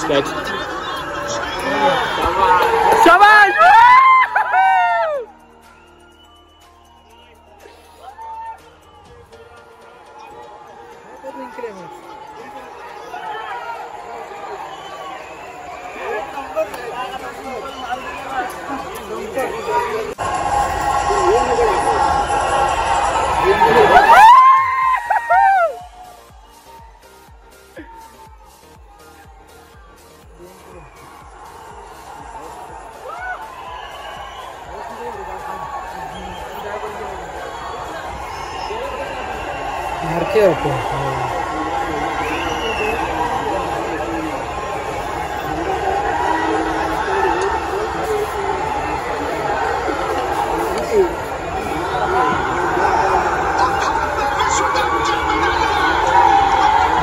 Catch. शाबाश.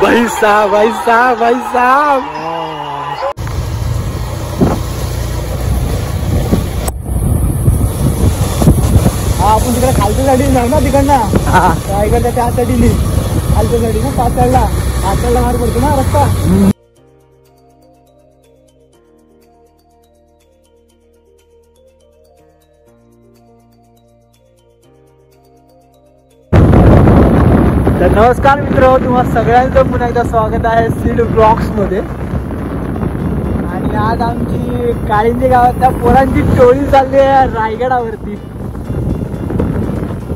भाई साहब, भाई साहब, भाई साहब. हा आपण तिकडे खालच्या साठी जाऊ ना, तिकडनं रायगडच्या त्या साठी खालच्या साठी ना, पाचला मार पडतो ना रस्ता. तर नमस्कार मित्र, तुम्हा सगळ्यांचं पुन्हा एकदा स्वागत आहे सीड ब्लॉग्स मध्ये. आणि आज आमची काळिंदी गावातल्या पोरांची टोळी चालली आहे रायगडावरती.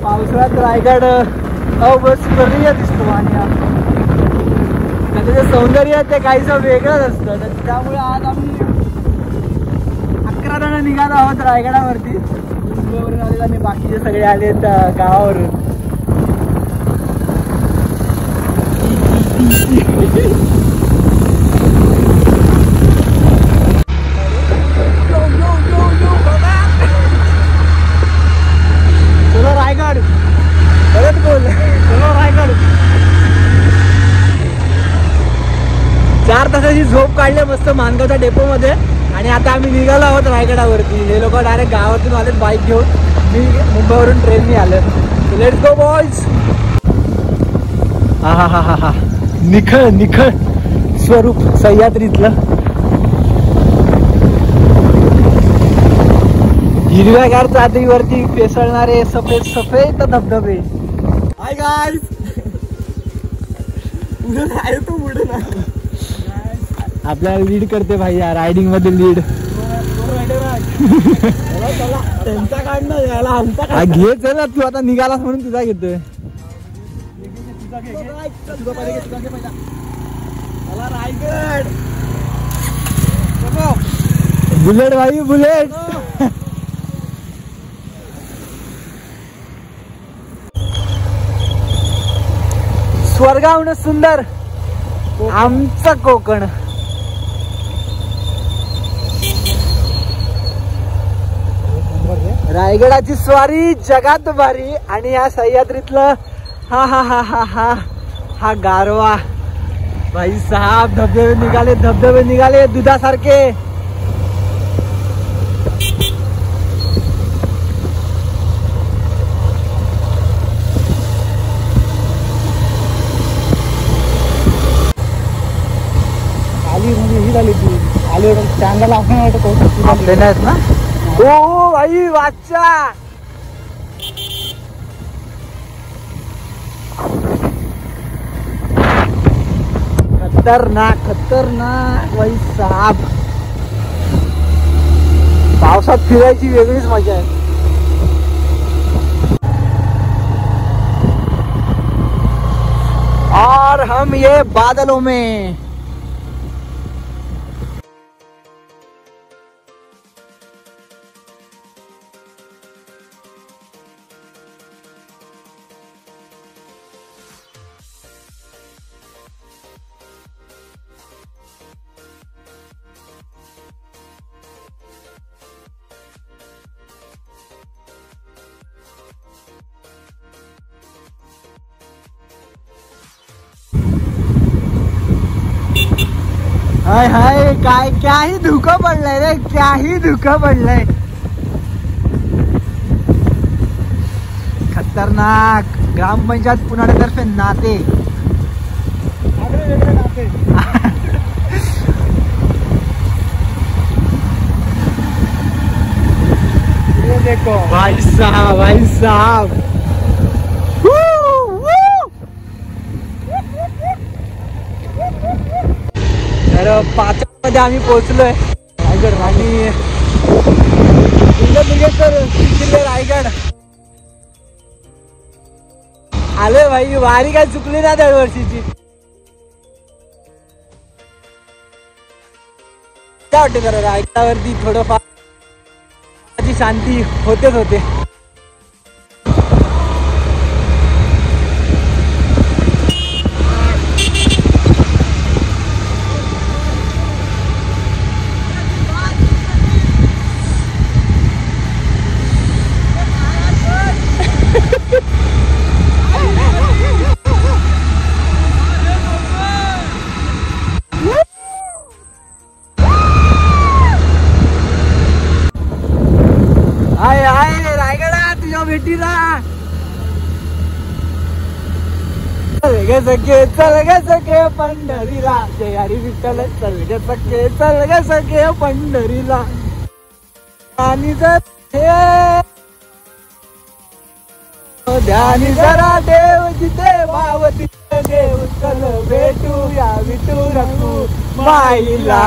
पावसाळ्यात रायगड अविस्मरणीय दिसतो आणि त्याचं जे सौंदर्य आहे ते काहीसं वेगळंच असतं. तर त्यामुळे आज आम्ही 11 जण निघालो आहोत रायगडावरती. मुंबईवरून आलेत आणि बाकीचे सगळे आलेत गावावरून. चलो रायगड, परत बोल, चलो रायगड. 4 तासाची झोप काढली मस्त मानगावच्या डेपो मध्ये आणि आता आम्ही निघालो आहोत रायगडावरती. हे लोक डायरेक्ट गावातून आलेत बाईक घेऊन, मी मुंबईवरून ट्रेनने आलो. Let's go boys. हा हा हा हा हा, निखळ निखळ स्वरूप सह्याद्रीतलं. हिरव्यागार चादरीवरती पेसळणारे सफेद सफेद धबधबे. Hi guys. आपल्याला लीड करते भाई या रायडिंग मध्ये लीड. त्यांचा काढणं याला आमचा घे. चल तू आता निघालास म्हणून तुझा घेतोय. रायगड बुलेट भाई, बुलेट. स्वर्गाहून सुंदर आमचं कोकण. रायगडाची स्वारी जगात भारी आणि या सह्याद्रीतलं हा हा हा हा हा हा गारवा. भाई साहब, धबधबे निघाले दुधासारखे. आली म्हणजे ही झाली ती आली स्टँडला आपण वाटत ना. हो भाई वाचा. खतरनाक खतरनाक भाई साहब. पावसात फिरायची वेगळीच मजा आहे. और हम ये बादलों में. हाय हाय, काय क्या ही धुकं पडलंय रे, क्या ही धुकं पडलंय. खतरनाक. ग्रामपंचायत पुण्यातर्फे नाते. भाई साहब भाई साहब तर 5 मध्ये आम्ही पोहोचलोय रायगड आणि जिल्हे रायगड आलोय भाई. वारी काय चुकली ना दरवर्षीची. काय वाटते जरा रायगडावरती थोडंफार शांती होतेच होते. चल ग सखे पंढरीला जय हरी विठ्ठल. चल ग सखे पंढरीला. आणि जर ध्यानी जरा देव जिथे भाव तिथे देव. चल भेटूया विठू रखू माईला.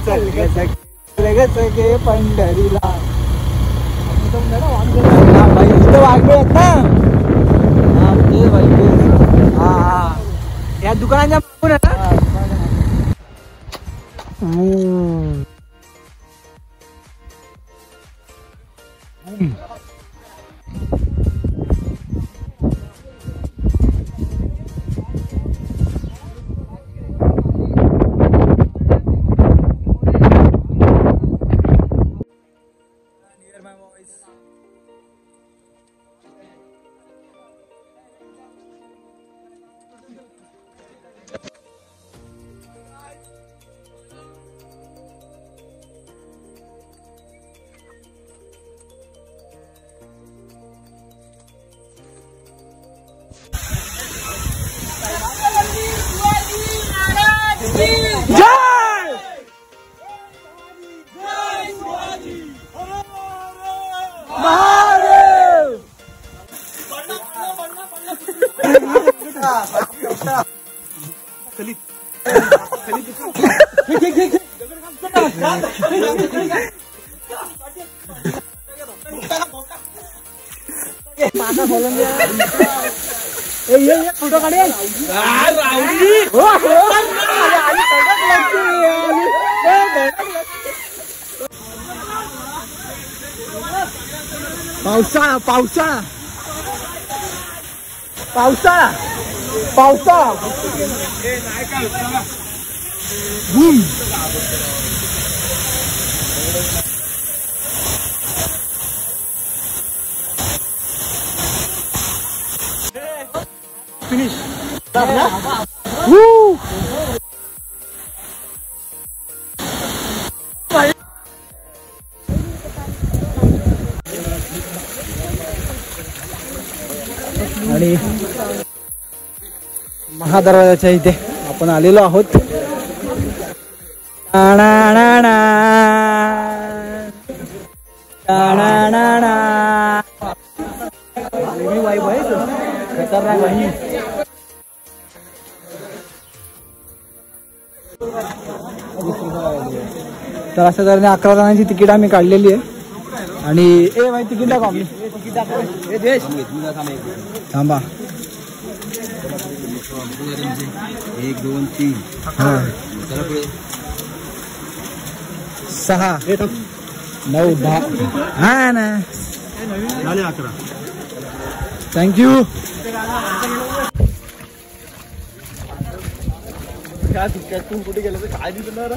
चल ग सखे पंढरीला. भाई इथं वाघबे आहेत ना. हा या दुकानाच्या मागून आहे ना. फोटो काढे. पावसाळा पावसाळा पावसाळा पावसाळा. फिनिश. आणि महादरवाजाच्या इथे आपण आलेलो आहोत. खतरनाक आहे. तर अशा तऱ्हेने 11 जणांची तिकीट आम्ही काढलेली आहे. आणि ए भाई तिकीट टाका आपली. थांबा. 1 2 3 6 9 10 हा ना. 11. थँक्यू. कुठे गेलं तर काय दिसणार.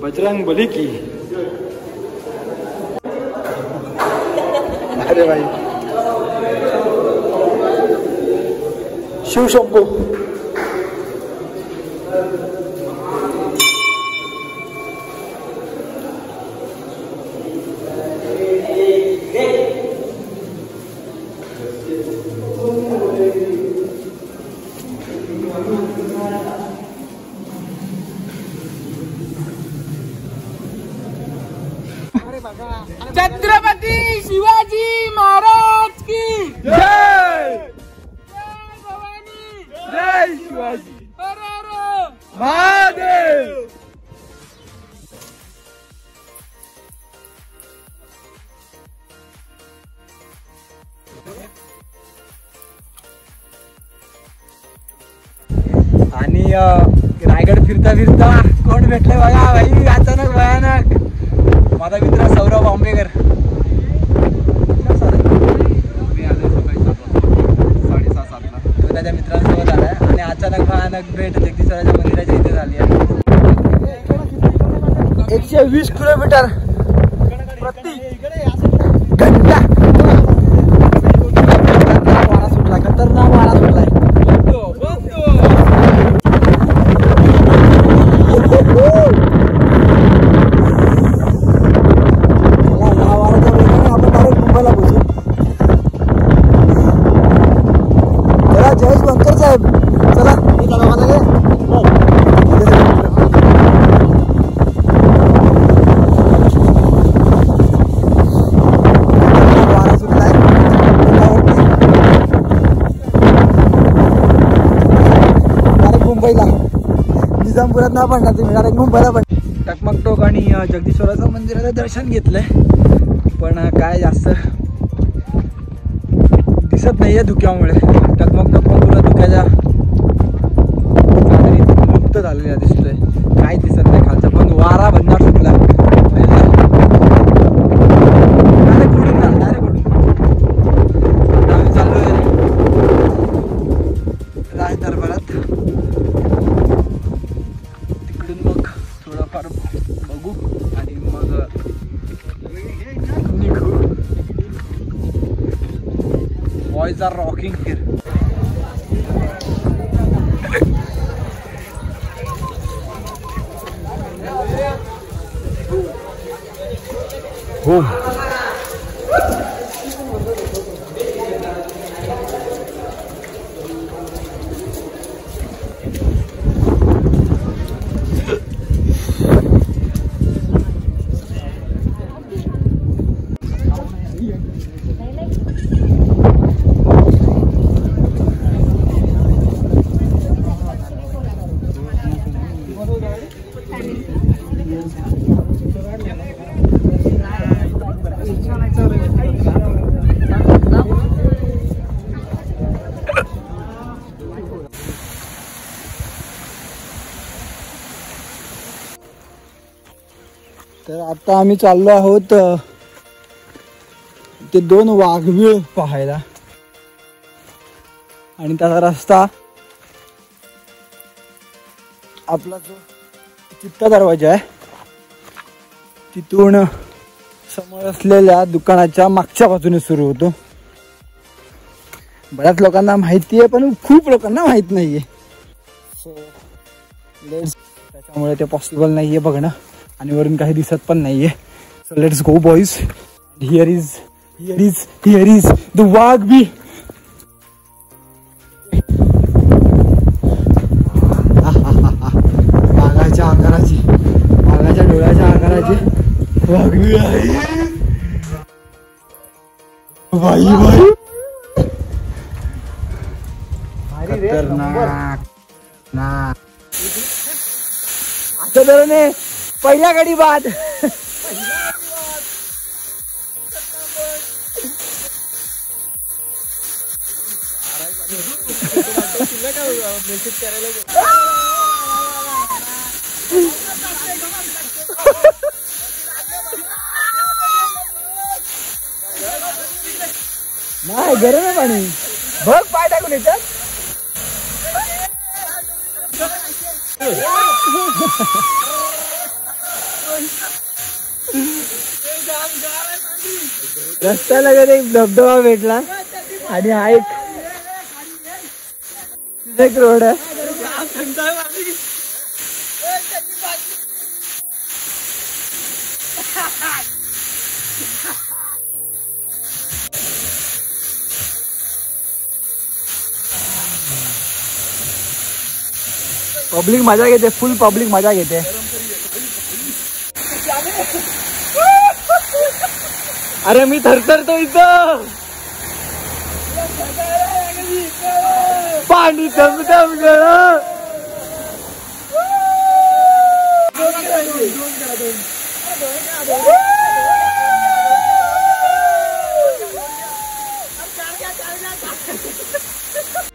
बजरंग बली की. अरे भाई शिवशंभू. छत्रपती शिवाजी महाराज की जय. जय भवानी. जय शिवाजी हर हर महादेव. आणि रायगड फिरता फिरता कोण भेटले बघा भाई, अचानक भयानक. माझा मित्र सौरभ आंबेकर. तो त्याच्या मित्रांसोबत आलाय आणि अचानक भयानक भेट जगदीश्वराच्या मंदिराच्या इथे झाली आहे. 120 किलोमीटर प्रति घंटा वारा सुटला, खतरनाक वारा सुटलाय. निजामपुरात ना पडणार तुम्ही, डायरेक्ट मुंबईला पण. टकमकटोक आणि जगदीश्वराचं मंदिराचं दर्शन घेतलंय, पण काय जास्त दिसत नाहीये धुक्यामुळे. टकमकटोक पण पुरा धुक्याच्या चादरीत मुक्त झालेला दिसतोय, काय दिसत नाही खालचा. पण वारा भन्नाट सुटला डायरेक्ट उडून ना, डायरेक्ट उडून. आम्ही चाललोय राज दरबारात. मग थोडाफार बघू आणि मग निघू. Boys are rocking here. हो तर आता आम्ही चाललो आहोत ते 2 वाघबीळ पाहायला. आणि त्याचा रस्ता आपला जो चित्ता दरवाजा आहे तिथून समोर असलेल्या दुकानाच्या मागच्या बाजूने सुरू होतो. बऱ्याच लोकांना माहिती आहे पण खूप लोकांना माहित नाहीये. सो त्याच्यामुळे ते पॉसिबल नाहीये बघणं आणि वरून काही दिसत पण नाहीये. So let's go boys. Here is the वाघबीळ. वाघाच्या आकाराची, वाघाच्या डोळ्याच्या आकाराची वाघबीळ आहे. बाई बाई खतरनाक ना. असं तऱ्हेने पहिल्या गाडी बाद. नाही गरम आहे पाणी. बघ पाय टाकून येतात. रस्त्याला एक धबधबा भेटला आणि हा एक एक रोड आहे. पब्लिक मजा घेते, फुल पब्लिक मजा घेते. अरे मी थरथरतो इथं. पाणी धमधम गळा.